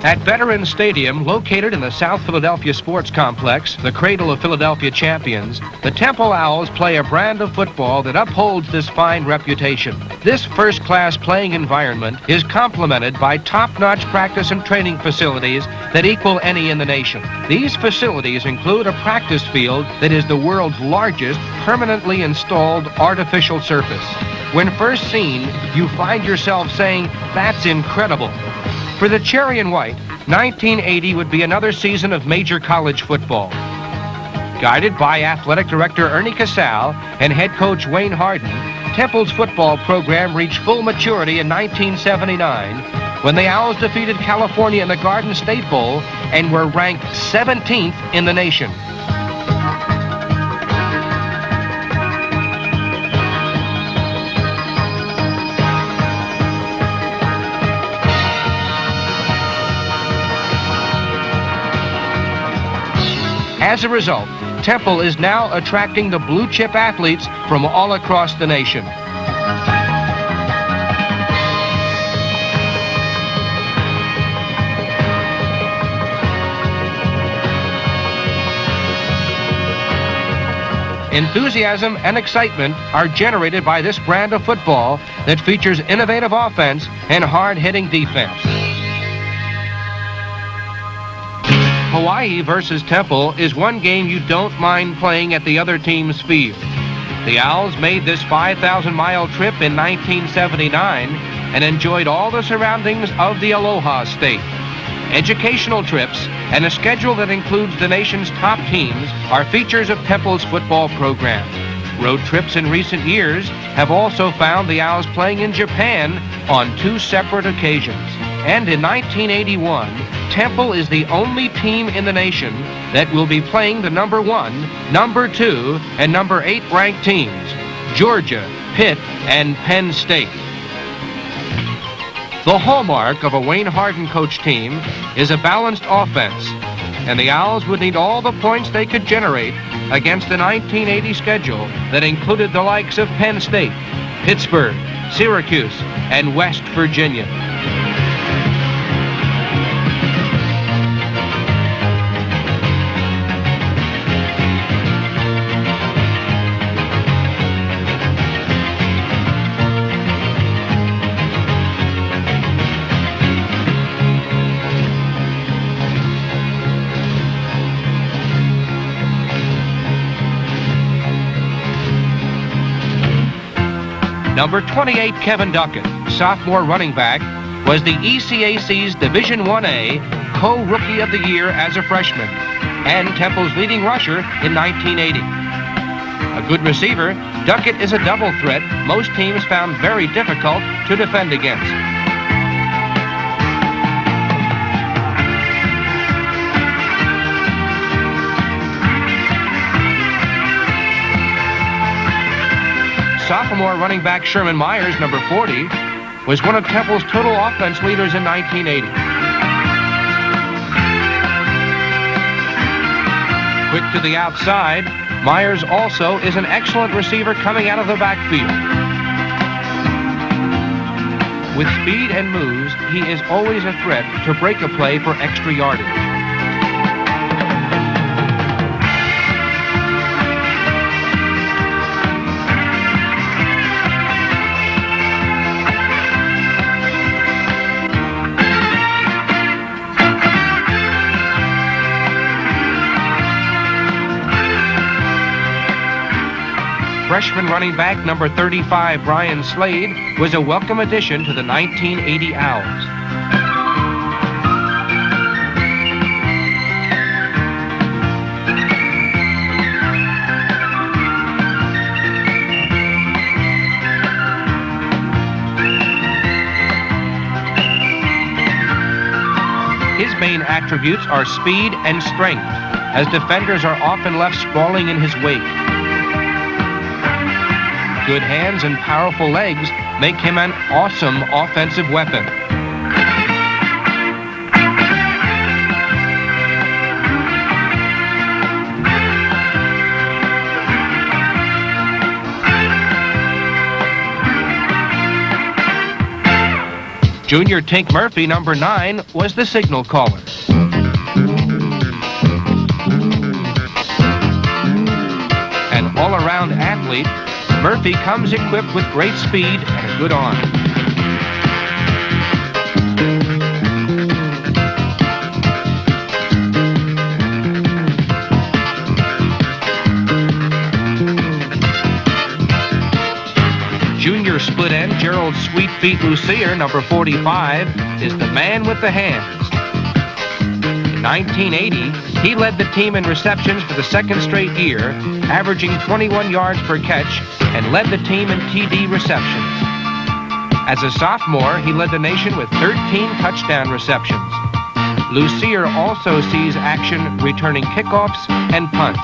At Veterans Stadium, located in the South Philadelphia Sports Complex, the cradle of Philadelphia champions, the Temple Owls play a brand of football that upholds this fine reputation. This first-class playing environment is complemented by top-notch practice and training facilities that equal any in the nation. These facilities include a practice field that is the world's largest permanently installed artificial surface. When first seen, you find yourself saying, "That's incredible." For the Cherry and White, 1980 would be another season of major college football. Guided by athletic director Ernie Casale and head coach Wayne Hardin, Temple's football program reached full maturity in 1979 when the Owls defeated California in the Garden State Bowl and were ranked 17th in the nation. As a result, Temple is now attracting the blue-chip athletes from all across the nation. Enthusiasm and excitement are generated by this brand of football that features innovative offense and hard-hitting defense. Hawaii versus Temple is one game you don't mind playing at the other team's field. The Owls made this 5,000-mile trip in 1979 and enjoyed all the surroundings of the Aloha State. Educational trips and a schedule that includes the nation's top teams are features of Temple's football program. Road trips in recent years have also found the Owls playing in Japan on 2 separate occasions. And in 1981, Temple is the only team in the nation that will be playing the number 1, number 2, and number 8 ranked teams, Georgia, Pitt, and Penn State. The hallmark of a Wayne Hardin coach team is a balanced offense, and the Owls would need all the points they could generate against the 1980 schedule that included the likes of Penn State, Pittsburgh, Syracuse, and West Virginia. Number 28, Kevin Duckett, sophomore running back, was the ECAC's Division I-A Co-Rookie of the Year as a freshman and Temple's leading rusher in 1980. A good receiver, Duckett is a double threat most teams found very difficult to defend against. Sophomore running back Sherman Myers, number 40, was one of Temple's total offense leaders in 1980. Quick to the outside, Myers also is an excellent receiver coming out of the backfield. With speed and moves, he is always a threat to break a play for extra yardage. Freshman running back number 35, Brian Slade, was a welcome addition to the 1980 Owls. His main attributes are speed and strength, as defenders are often left sprawling in his wake. Good hands and powerful legs make him an awesome offensive weapon. Junior Tink Murphy, number 9, was the signal caller. An all-around athlete, Murphy comes equipped with great speed and a good arm. Junior split end Gerald Sweet Feet Lucier, number 45, is the man with the hands. In 1980, he led the team in receptions for the second straight year, averaging 21 yards per catch, and led the team in TD receptions. As a sophomore, he led the nation with 13 touchdown receptions. Lucier also sees action returning kickoffs and punts.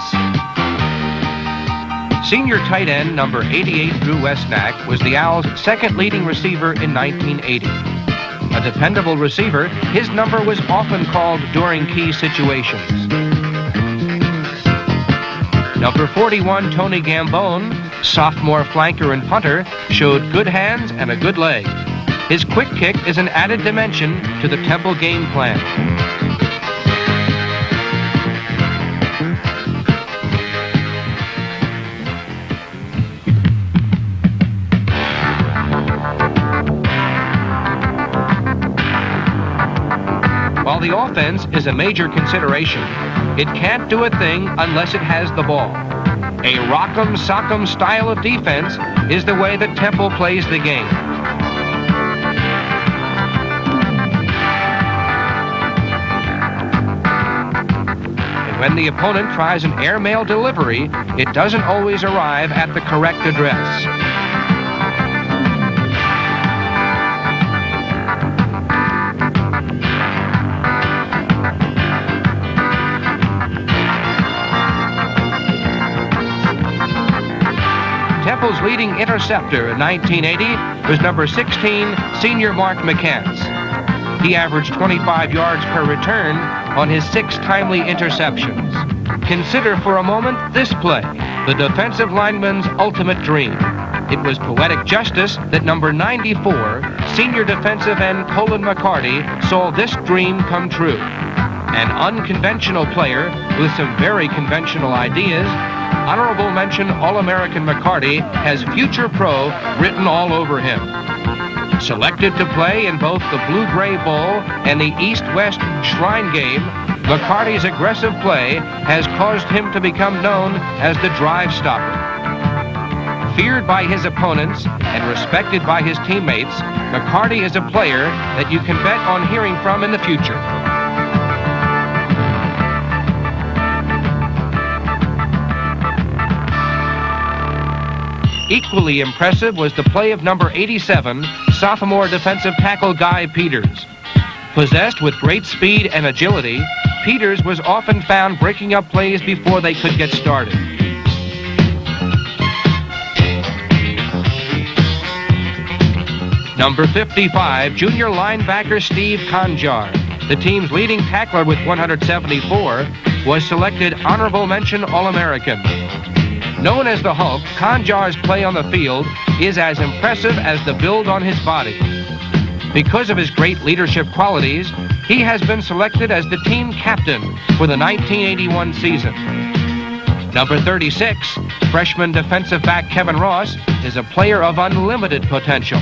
Senior tight end number 88, Drew Westnack, was the Owls' second leading receiver in 1980. A dependable receiver, his number was often called during key situations. Number 41, Tony Gambone, sophomore flanker and punter, showed good hands and a good leg. His quick kick is an added dimension to the Temple game plan. While the offense is a major consideration, it can't do a thing unless it has the ball. A rock'em sock'em style of defense is the way that Temple plays the game. And when the opponent tries an airmail delivery, it doesn't always arrive at the correct address. Temple's leading interceptor in 1980 was number 16, senior Mark McCants. He averaged 25 yards per return on his 6 timely interceptions. Consider for a moment this play, the defensive lineman's ultimate dream. It was poetic justice that number 94, senior defensive end Colin McCarty, saw this dream come true. An unconventional player with some very conventional ideas, honorable mention All-American McCarty has future pro written all over him. Selected to play in both the Blue-Gray Bowl and the East-West Shrine Game, McCarty's aggressive play has caused him to become known as the drive stopper. Feared by his opponents and respected by his teammates, McCarty is a player that you can bet on hearing from in the future. Equally impressive was the play of number 87, sophomore defensive tackle Guy Peters. Possessed with great speed and agility, Peters was often found breaking up plays before they could get started. Number 55, junior linebacker Steve Conjar, the team's leading tackler with 174, was selected honorable mention All-American. Known as the Hulk, Conjar's play on the field is as impressive as the build on his body. Because of his great leadership qualities, he has been selected as the team captain for the 1981 season. Number 36, freshman defensive back Kevin Ross, is a player of unlimited potential.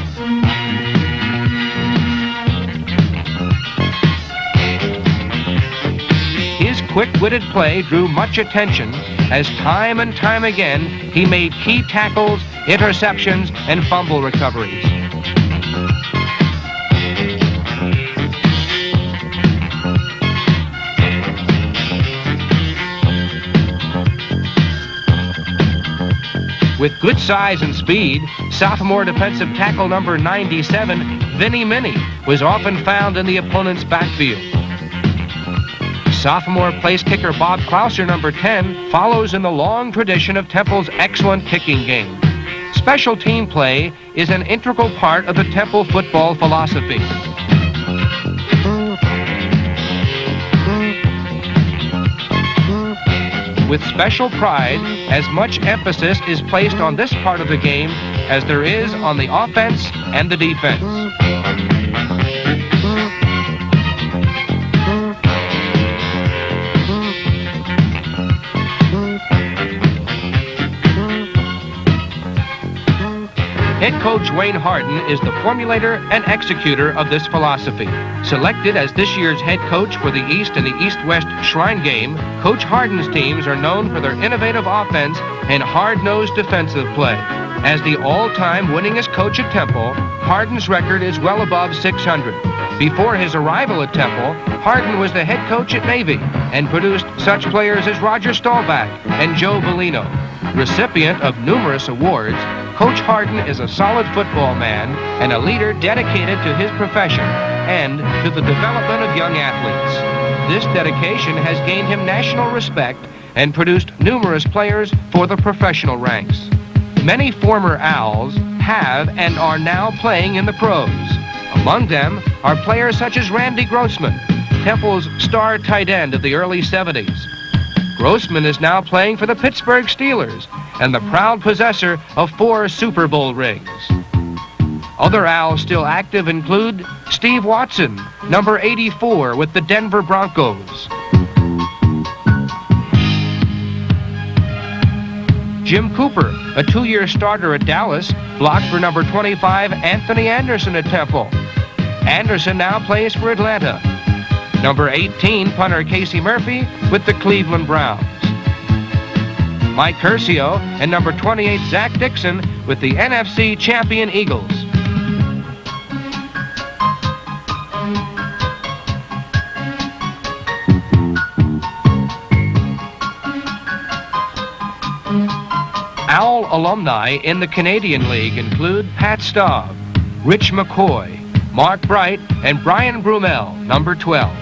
His quick-witted play drew much attention as time and time again he made key tackles, interceptions, and fumble recoveries. With good size and speed, sophomore defensive tackle number 97, Vinnie Minnie, was often found in the opponent's backfield. Sophomore place kicker Bob Clouser, number 10, follows in the long tradition of Temple's excellent kicking game. Special team play is an integral part of the Temple football philosophy. With special pride, as much emphasis is placed on this part of the game as there is on the offense and the defense. coach Wayne Hardin is the formulator and executor of this philosophy. Selected as this year's head coach for the East and the East-West Shrine Game, Coach Hardin's teams are known for their innovative offense and hard-nosed defensive play. As the all-time winningest coach at Temple, Hardin's record is well above 600. Before his arrival at Temple, Hardin was the head coach at Navy and produced such players as Roger Staubach and Joe Bellino. Recipient of numerous awards, Coach Hardin is a solid football man and a leader dedicated to his profession and to the development of young athletes. This dedication has gained him national respect and produced numerous players for the professional ranks. Many former Owls have and are now playing in the pros. Among them are players such as Randy Grossman, Temple's star tight end of the early 70s. Grossman is now playing for the Pittsburgh Steelers and the proud possessor of 4 Super Bowl rings. Other Owls still active include Steve Watson, number 84 with the Denver Broncos. Jim Cooper, a 2-year starter at Dallas, blocked for number 25 Anthony Anderson at Temple. Anderson now plays for Atlanta. Number 18, punter Casey Murphy with the Cleveland Browns. Mike Curcio and number 28, Zach Dixon with the NFC champion Eagles. Owl alumni in the Canadian League include Pat Staub, Rich McCoy, Mark Bright, and Brian Brumell, number 12.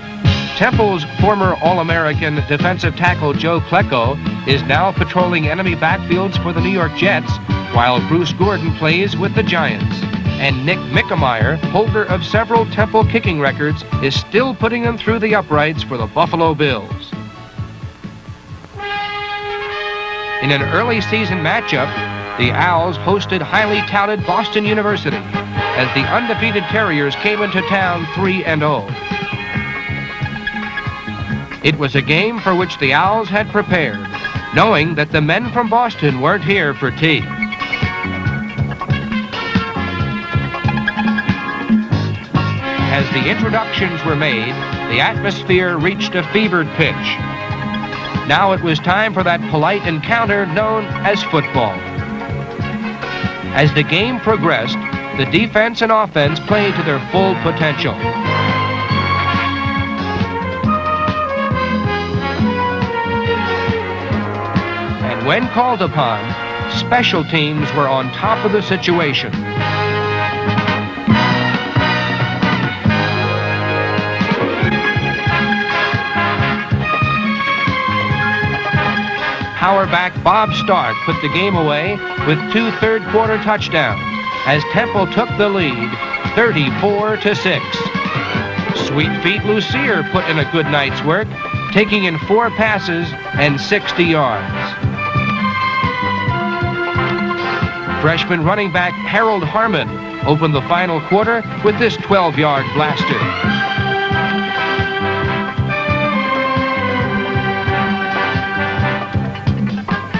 Temple's former All-American defensive tackle Joe Klecko is now patrolling enemy backfields for the New York Jets, while Bruce Gordon plays with the Giants. And Nick Mickemeyer, holder of several Temple kicking records, is still putting them through the uprights for the Buffalo Bills. In an early season matchup, the Owls hosted highly touted Boston University as the undefeated Terriers came into town 3-0. It was a game for which the Owls had prepared, knowing that the men from Boston weren't here for tea. As the introductions were made, the atmosphere reached a fevered pitch. Now it was time for that polite encounter known as football. As the game progressed, the defense and offense played to their full potential. And when called upon, special teams were on top of the situation. Power back Bob Stark put the game away with 2 third-quarter touchdowns as Temple took the lead 34-6. Sweet Feet Lucier put in a good night's work, taking in 4 passes and 60 yards. Freshman running back Harold Harmon opened the final quarter with this 12-yard blaster.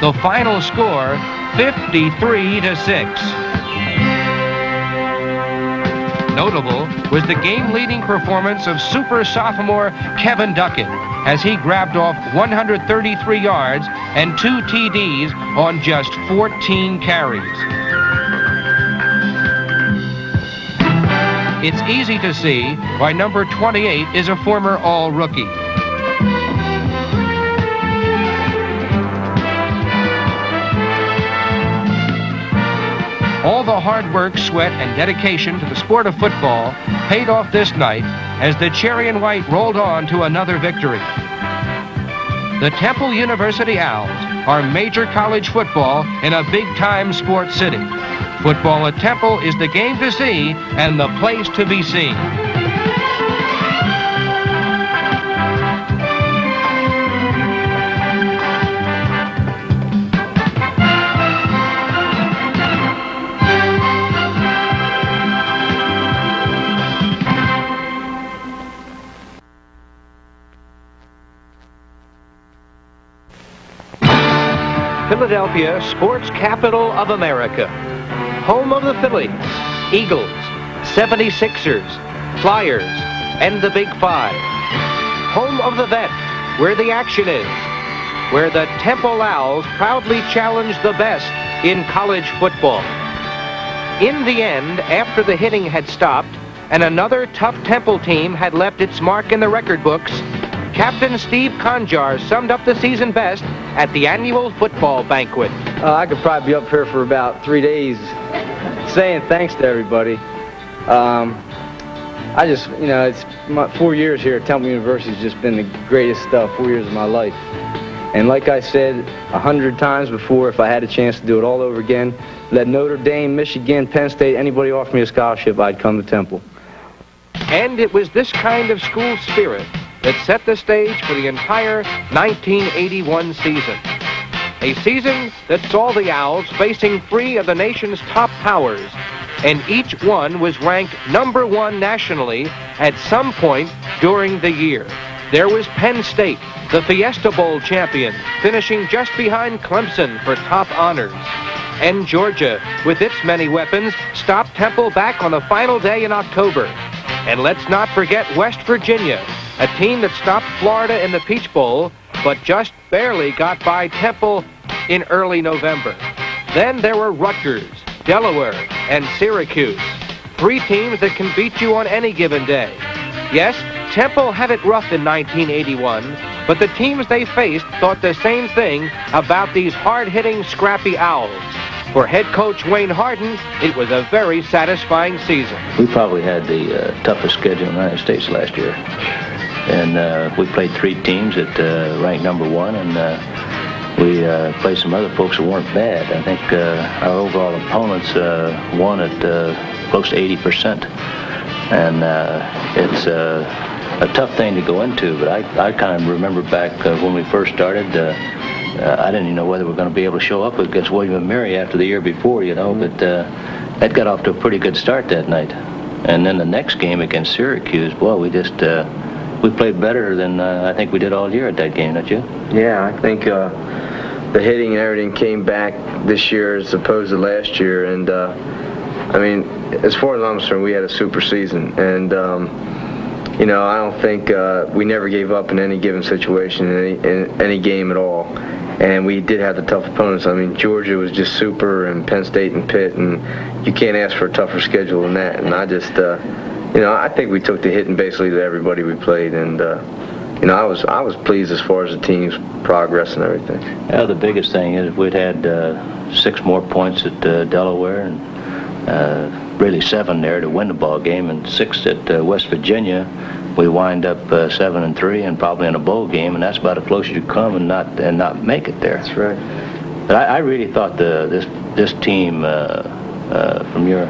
The final score, 53-6. Notable was the game-leading performance of super sophomore Kevin Duckett as he grabbed off 133 yards and 2 TDs on just 14 carries. It's easy to see why number 28 is a former All-Rookie. All the hard work, sweat, and dedication to the sport of football paid off this night as the Cherry and White rolled on to another victory. The Temple University Owls are major college football in a big-time sports city. Football at Temple is the game to see and the place to be seen. Philadelphia, sports capital of America. home of the Phillies, Eagles, 76ers, Flyers, and the Big Five. Home of the Vet, where the action is, where the Temple Owls proudly challenge the best in college football. In the end, after the hitting had stopped and another tough Temple team had left its mark in the record books, Captain Steve Conjar summed up the season best at the annual football banquet. I could probably be up here for about 3 days saying thanks to everybody. I just, it's my 4 years here at Temple University has just been the greatest 4 years of my life. And like I said 100 times before, if I had a chance to do it all over again, let Notre Dame, Michigan, Penn State, anybody offer me a scholarship, I'd come to Temple. And it was this kind of school spirit that set the stage for the entire 1981 season. A season that saw the Owls facing 3 of the nation's top powers, and each one was ranked #1 nationally at some point during the year. There was Penn State, the Fiesta Bowl champion, finishing just behind Clemson for top honors. And Georgia, with its many weapons, stopped Temple back on the final day in October. And let's not forget West Virginia, a team that stopped Florida in the Peach Bowl, but just barely got by Temple in early November. Then there were Rutgers, Delaware, and Syracuse, 3 teams that can beat you on any given day. Yes, Temple had it rough in 1981, but the teams they faced thought the same thing about these hard-hitting, scrappy Owls. For head coach Wayne Hardin, it was a very satisfying season. We probably had the toughest schedule in the United States last year. And we played 3 teams that ranked #1, and we played some other folks that weren't bad. I think our overall opponents won at close to 80%. And it's a tough thing to go into, but I kind of remember back when we first started, I didn't even know whether we were going to be able to show up against William & Mary after the year before, but that got off to a pretty good start that night. And then the next game against Syracuse, well, we just, we played better than I think we did all year at that game, don't you? Yeah, I think the hitting and everything came back this year as opposed to last year. And, I mean, as far as I'm concerned, we had a super season. And, I don't think we never gave up in any given situation, in any game at all. And we did have the tough opponents. I mean, Georgia was just super, and Penn State and Pitt, and you can't ask for a tougher schedule than that. And I just, I think we took the hitting basically to everybody we played, and I was pleased as far as the team's progress and everything. Yeah, the biggest thing is we'd had 6 more points at Delaware, and really 7 there to win the ball game, and 6 at West Virginia. We wind up 7-3 and probably in a bowl game, and that's about as close as you come and not make it there. That's right. But I really thought this team, from your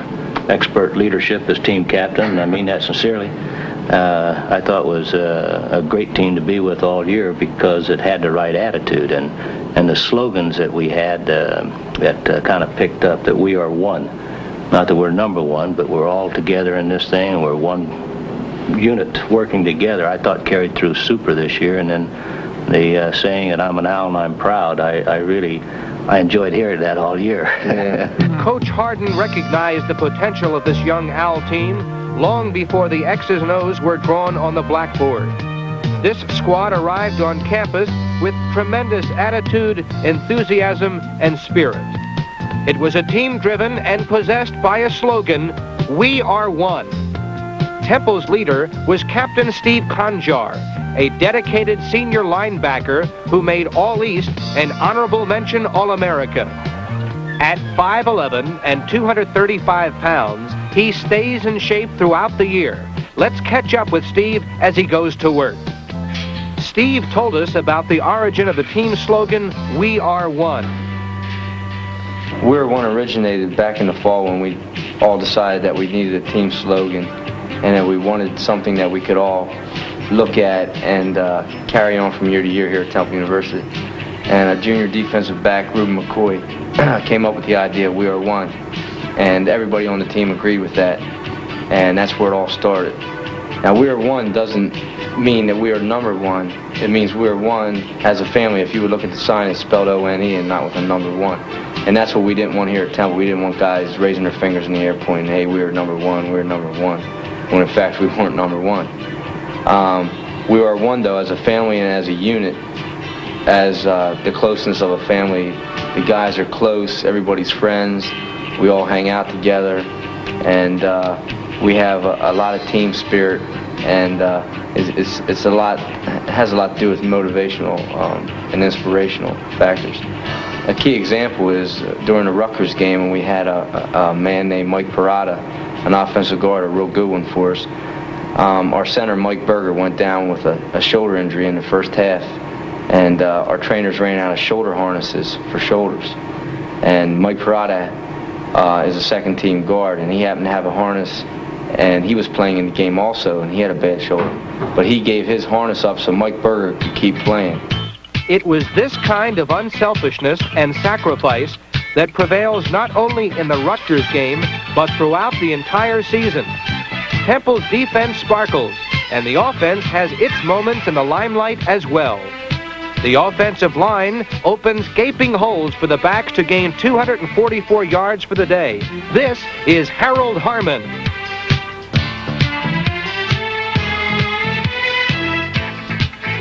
expert leadership as team captain, and I mean that sincerely, I thought was a great team to be with all year because it had the right attitude, and the slogans that we had that kind of picked up that we are one. Not that we're #1, but we're all together in this thing, and we're one unit working together, I thought carried through super this year. And then the saying that I'm an owl and I'm proud, I enjoyed hearing that all year. Yeah. Coach Hardin recognized the potential of this young Owl team long before the X's and O's were drawn on the blackboard. This squad arrived on campus with tremendous attitude, enthusiasm, and spirit. It was a team driven and possessed by a slogan, "We are one." Temple's leader was Captain Steve Conjar, a dedicated senior linebacker who made All-East and honorable mention All-America. At 5'11" and 235 pounds, he stays in shape throughout the year. Let's catch up with Steve as he goes to work. Steve told us about the origin of the team slogan, "We are one." We Were One originated back in the fall when we all decided that we needed a team slogan and that we wanted something that we could all look at and carry on from year to year here at Temple University. And a junior defensive back, Ruben McCoy, came up with the idea, "We are one." And everybody on the team agreed with that. And that's where it all started. Now, "We are one" doesn't mean that we are #1. It means we are one as a family. If you would look at the sign, it's spelled O-N-E and not with a number 1. And that's what we didn't want here at Temple. We didn't want guys raising their fingers in the air pointing, hey, we were number one, when in fact we weren't number one. We are one, though, as a family and as a unit, as the closeness of a family. The guys are close, everybody's friends, we all hang out together, and we have a lot of team spirit, and it's a lot, it has a lot to do with motivational and inspirational factors. A key example is during the Rutgers game when we had a man named Mike Parada, an offensive guard, a real good one for us. Our center, Mike Berger, went down with a shoulder injury in the first half, and our trainers ran out of shoulder harnesses for shoulders. And Mike Parada is a second-team guard, and he happened to have a harness, and he was playing in the game also, and he had a bad shoulder. But he gave his harness up so Mike Berger could keep playing. It was this kind of unselfishness and sacrifice that prevails not only in the Rutgers game, but throughout the entire season. Temple's defense sparkles, and the offense has its moments in the limelight as well. The offensive line opens gaping holes for the backs to gain 244 yards for the day. This is Harold Harmon.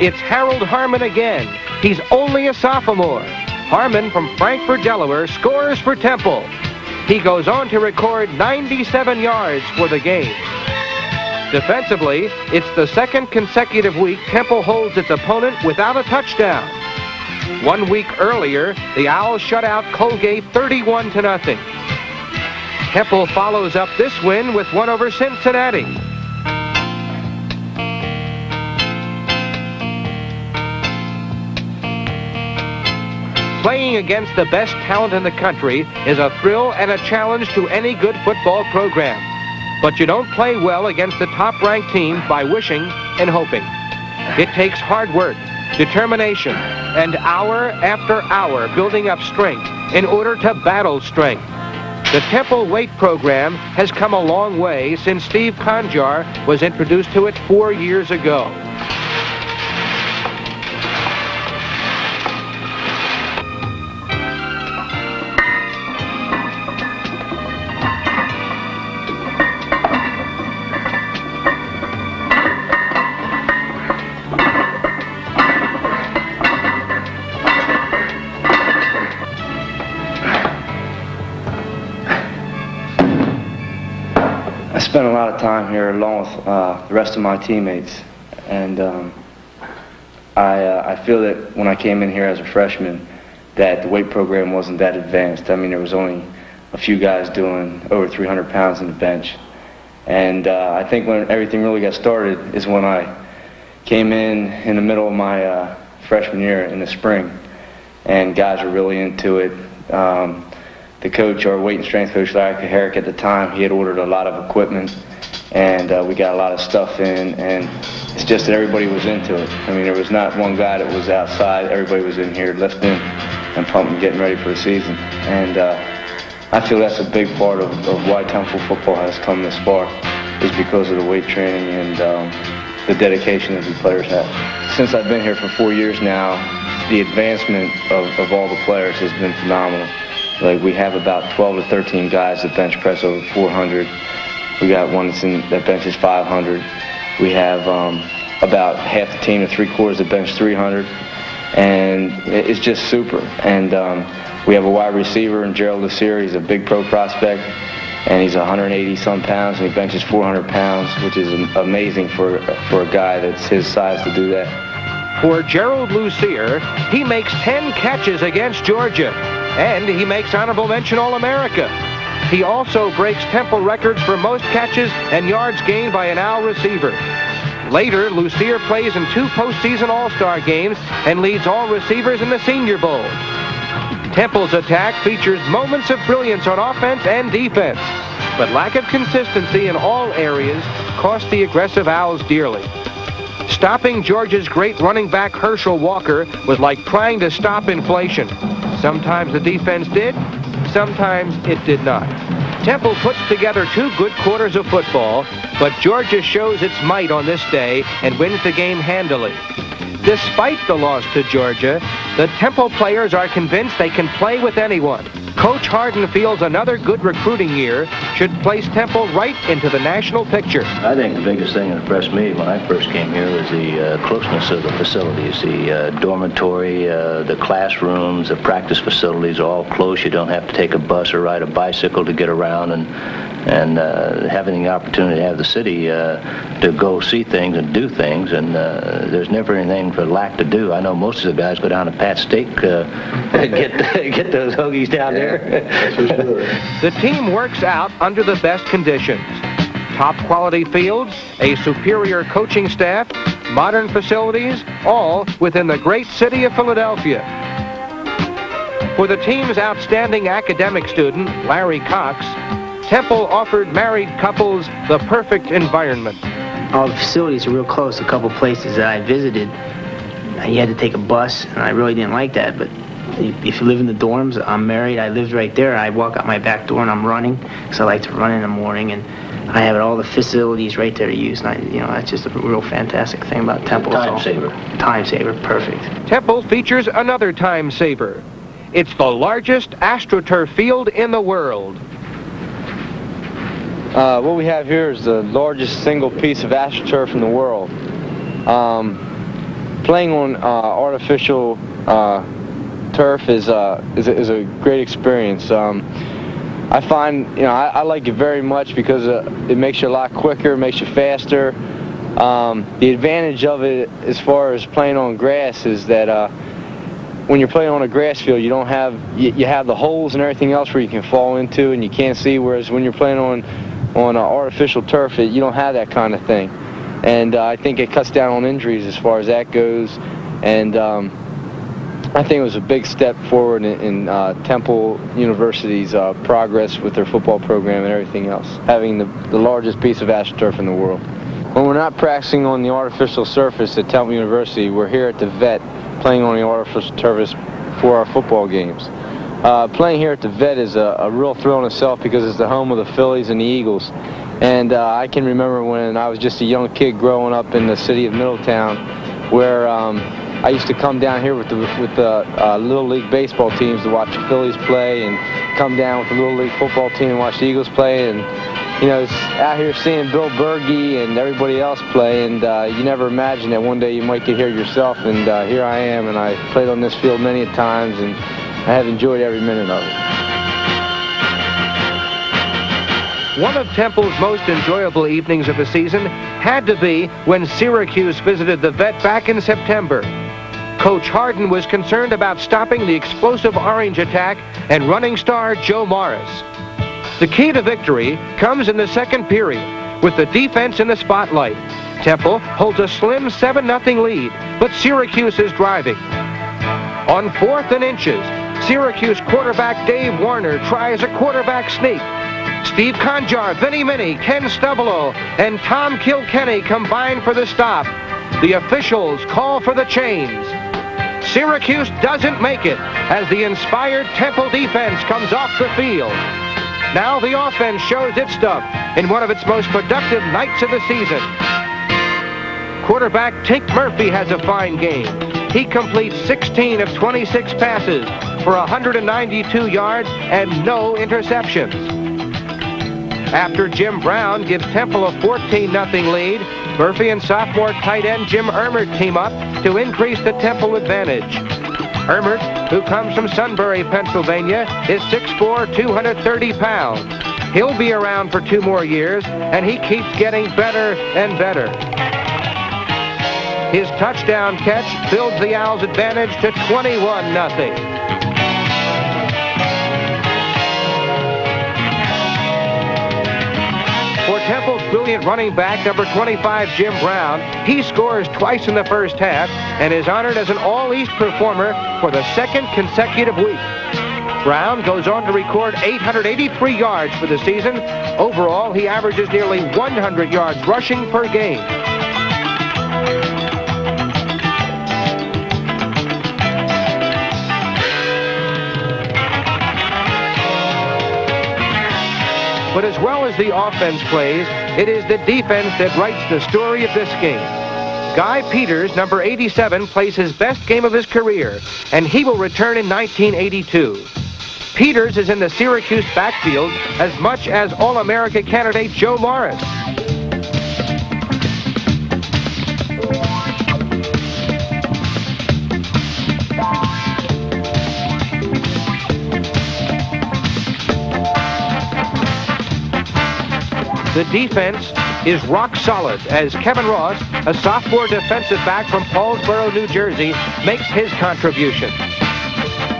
It's Harold Harmon again. He's only a sophomore. Harmon from Frankfort, Delaware, scores for Temple. He goes on to record 97 yards for the game. Defensively, it's the second consecutive week Temple holds its opponent without a touchdown. 1 week earlier, the Owls shut out Colgate 31-0. Temple follows up this win with one over Cincinnati. Playing against the best talent in the country is a thrill and a challenge to any good football program. But you don't play well against the top-ranked teams by wishing and hoping. It takes hard work, determination, and hour after hour building up strength in order to battle strength. The Temple weight program has come a long way since Steve Conjar was introduced to it 4 years ago. I spent a lot of time here along with the rest of my teammates, and I feel that when I came in here as a freshman that the weight program wasn't that advanced. I mean, there was only a few guys doing over 300 pounds in the bench, and I think when everything really got started is when I came in the middle of my freshman year in the spring, and guys were really into it. The coach, our weight and strength coach, Larry Kaharick, at the time, he had ordered a lot of equipment, and we got a lot of stuff in, and it's just that everybody was into it. I mean, there was not one guy that was outside. Everybody was in here lifting and pumping, getting ready for the season. And I feel that's a big part of why Temple football has come this far, is because of the weight training and the dedication that the players have. Since I've been here for 4 years now, the advancement of all the players has been phenomenal. Like, we have about 12 to 13 guys that bench press over 400. We got one that benches 500. We have about half the team to 3/4 that bench 300. And it's just super. And we have a wide receiver in Gerald Lassire. He's a big pro prospect, and he's 180-some pounds, and he benches 400 pounds, which is amazing for a guy that's his size to do that. For Gerald Lassire, he makes 10 catches against Georgia, and he makes honorable mention All-America. He also breaks Temple records for most catches and yards gained by an Owl receiver. Later, Lassire plays in 2 postseason All-Star games and leads all receivers in the Senior Bowl. Temple's attack features moments of brilliance on offense and defense, but lack of consistency in all areas cost the aggressive Owls dearly. Stopping Georgia's great running back Herschel Walker was like trying to stop inflation. Sometimes the defense did, sometimes it did not. Temple puts together 2 good quarters of football, but Georgia shows its might on this day and wins the game handily. Despite the loss to Georgia, the Temple players are convinced they can play with anyone. Coach Hardin feels another good recruiting year should place Temple right into the national picture. I think the biggest thing that impressed me when I first came here was the closeness of the facilities. The dormitory, the classrooms, the practice facilities are all close. You don't have to take a bus or ride a bicycle to get around, and having the opportunity to have the city to go see things and do things, and there's never anything for lack to do. I know most of the guys go down to Pat's Steak and get those hoagies down there. That's for sure. The team works out under the best conditions. Top quality fields, a superior coaching staff, modern facilities, all within the great city of Philadelphia. For the team's outstanding academic student, Larry Cox, Temple offered married couples the perfect environment. All the facilities are real close. A couple places that I visited, you had to take a bus, and I really didn't like that, but if you live in the dorms, I'm married, I lived right there. I walk out my back door and I'm running, because I like to run in the morning, and I have all the facilities right there to use. And that's just a real fantastic thing about Temple. Time saver. Time saver, perfect. Temple features another time saver. It's the largest AstroTurf field in the world. What we have here is the largest single piece of AstroTurf in the world. Playing on artificial turf is a great experience. I find, I like it very much because it makes you a lot quicker, it makes you faster. The advantage of it as far as playing on grass is that when you're playing on a grass field, you don't have you have the holes and everything else where you can fall into and you can't see, whereas when you're playing on artificial turf, you don't have that kind of thing. And I think it cuts down on injuries as far as that goes. And I think it was a big step forward in Temple University's progress with their football program and everything else, having the largest piece of AstroTurf in the world. When we're not practicing on the artificial surface at Temple University, we're here at the vet playing on the artificial surface for our football games. Playing here at the vet is a real thrill in itself because it's the home of the Phillies and the Eagles. And I can remember when I was just a young kid growing up in the city of Middletown, where I used to come down here with the Little League baseball teams to watch the Phillies play, and come down with the Little League football team and watch the Eagles play. And it's out here seeing Bill Berge and everybody else play, and you never imagine that one day you might get here yourself. And here I am, and I played on this field many a times, and I have enjoyed every minute of it. One of Temple's most enjoyable evenings of the season had to be when Syracuse visited the vet back in September. Coach Hardin was concerned about stopping the explosive orange attack and running star Joe Morris. The key to victory comes in the second period, with the defense in the spotlight. Temple holds a slim 7-0 lead, but Syracuse is driving. On 4th and inches, Syracuse quarterback Dave Warner tries a quarterback sneak. Steve Conjar, Vinnie Minnie, Ken Stubbelow, and Tom Kilkenny combine for the stop. The officials call for the chains. Syracuse doesn't make it as the inspired Temple defense comes off the field. Now the offense shows its stuff in one of its most productive nights of the season. Quarterback Tink Murphy has a fine game. He completes 16 of 26 passes for 192 yards and no interceptions. After Jim Brown gives Temple a 14-0 lead, Murphy and sophomore tight end Jim Ermert team up to increase the Temple advantage. Ermert, who comes from Sunbury, Pennsylvania, is 6'4", 230 pounds. He'll be around for 2 more years, and he keeps getting better and better. His touchdown catch builds the Owls' advantage to 21-0. For Temple's brilliant running back, number 25, Jim Brown, he scores twice in the first half and is honored as an All-East performer for the 2nd consecutive week. Brown goes on to record 883 yards for the season. Overall, he averages nearly 100 yards rushing per game. But as well as the offense plays, it is the defense that writes the story of this game. Guy Peters, number 87, plays his best game of his career, and he will return in 1982. Peters is in the Syracuse backfield as much as All-America candidate Joe Morris. The defense is rock solid as Kevin Ross, a sophomore defensive back from Paulsboro, New Jersey, makes his contribution.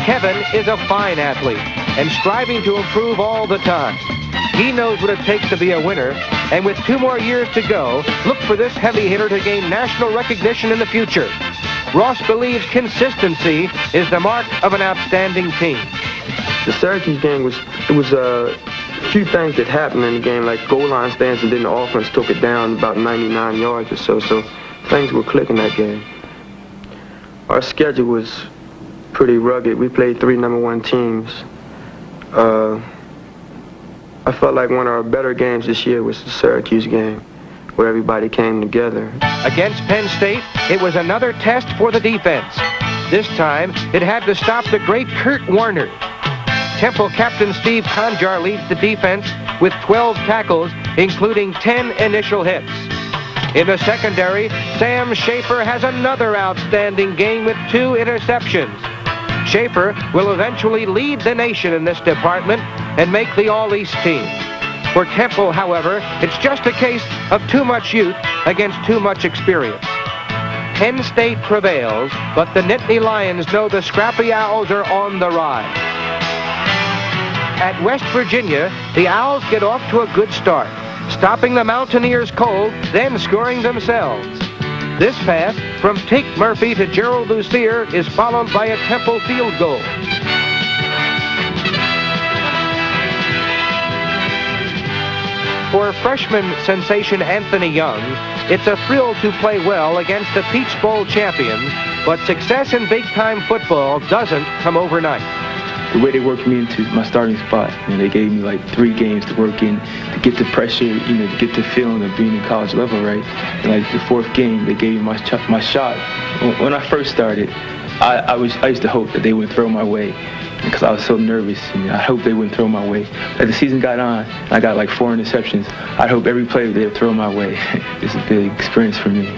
Kevin is a fine athlete and striving to improve all the time. He knows what it takes to be a winner, and with 2 more years to go, look for this heavy hitter to gain national recognition in the future. Ross believes consistency is the mark of an outstanding team. The Syracuse game was a few things that happened in the game, like goal line stands, and then the offense took it down about 99 yards or so. So things were clicking that game. Our schedule was pretty rugged. We played 3 number 1 teams. I felt like one of our better games this year was the Syracuse game, where everybody came together. Against Penn State, it was another test for the defense. This time, it had to stop the great Kurt Warner. Temple captain Steve Conjar leads the defense with 12 tackles, including 10 initial hits. In the secondary, Sam Schaefer has another outstanding game with 2 interceptions. Schaefer will eventually lead the nation in this department and make the All-East team. For Temple, however, it's just a case of too much youth against too much experience. Penn State prevails, but the Nittany Lions know the Scrappy Owls are on the rise. At West Virginia, the Owls get off to a good start, stopping the Mountaineers cold, then scoring themselves. This pass from Tink Murphy to Gerald Lucier is followed by a Temple field goal. For freshman sensation Anthony Young, it's a thrill to play well against the Peach Bowl champions, but success in big-time football doesn't come overnight. The way they worked me into my starting spot, they gave me like 3 games to work in, to get the pressure, to get the feeling of being in college level, right? And like the 4th game, they gave me my shot. When I first started, I used to hope that they would throw my way, because I was so nervous. I hoped they wouldn't throw my way. As the season got on, I got like 4 interceptions. I'd hope every play they would throw my way. It's a big experience for me.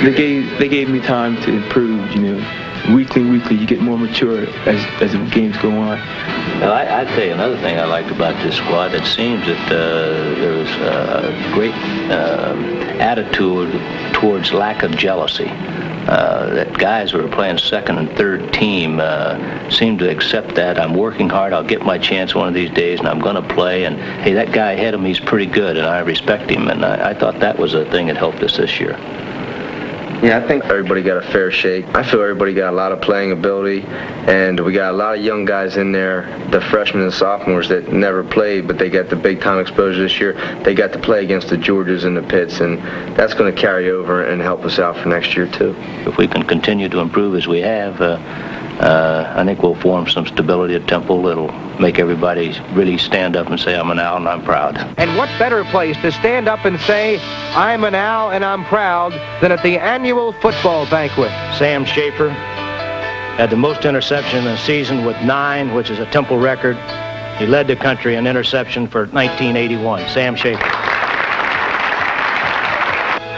They gave me time to improve, Weekly, you get more mature as the games go on. Well, I'd tell you another thing I liked about this squad. It seems that there was a great attitude towards lack of jealousy. That guys who are playing 2nd and 3rd team seem to accept that. I'm working hard, I'll get my chance one of these days, and I'm going to play. And, hey, that guy ahead of me is pretty good, and I respect him. And I thought that was a thing that helped us this year. Yeah, I think everybody got a fair shake. I feel everybody got a lot of playing ability, and we got a lot of young guys in there, the freshmen and sophomores that never played, but they got the big-time exposure this year. They got to play against the Georgias and the Pitts, and that's going to carry over and help us out for next year, too. If we can continue to improve as we have, I think we'll form some stability at Temple that'll make everybody really stand up and say, I'm an Owl and I'm proud. And what better place to stand up and say, I'm an Owl and I'm proud, than at the annual football banquet. Sam Schaefer had the most interception in a season with 9, which is a Temple record. He led the country in interception for 1981. Sam Schaefer.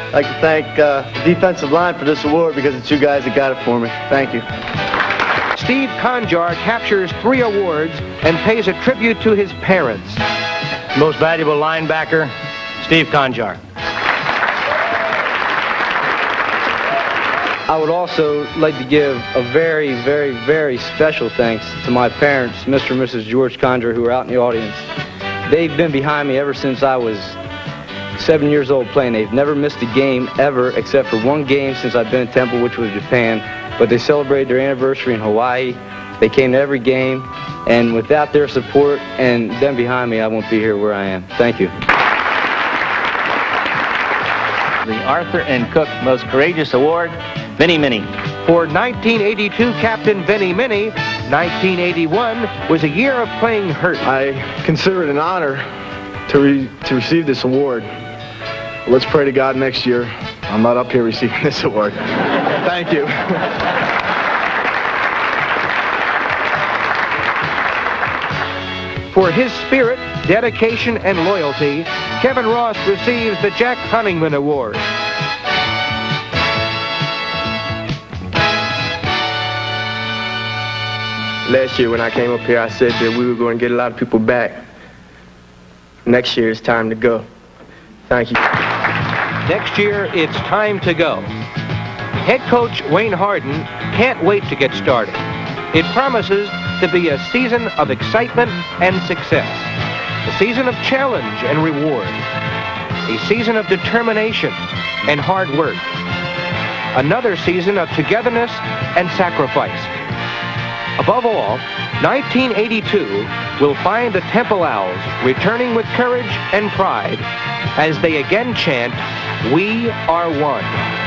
I'd like to thank the defensive line for this award, because it's you guys that got it for me. Thank you. Steve Conjar captures 3 awards and pays a tribute to his parents. Most valuable linebacker, Steve Conjar. I would also like to give a very, very, very special thanks to my parents, Mr. and Mrs. George Conjar, who are out in the audience. They've been behind me ever since I was 7 years old playing. They've never missed a game ever, except for 1 game since I've been in Temple, which was Japan. But they celebrated their anniversary in Hawaii. They came to every game, and without their support and them behind me, I won't be here where I am. Thank you. The Arthur and Cook Most Courageous Award, Vinnie Minnie. For 1982 captain Vinnie Minnie, 1981 was a year of playing hurt. I consider it an honor to receive this award. Let's pray to God next year I'm not up here receiving this award. Thank you. For his spirit, dedication, and loyalty, Kevin Ross receives the Jack Honingman Award. Last year when I came up here, I said that we were going to get a lot of people back. Next year, it's time to go. Thank you. Next year, it's time to go. Head coach Wayne Hardin can't wait to get started. It promises to be a season of excitement and success, a season of challenge and reward, a season of determination and hard work, another season of togetherness and sacrifice. Above all, 1982 will find the Temple Owls returning with courage and pride as they again chant, "We are one."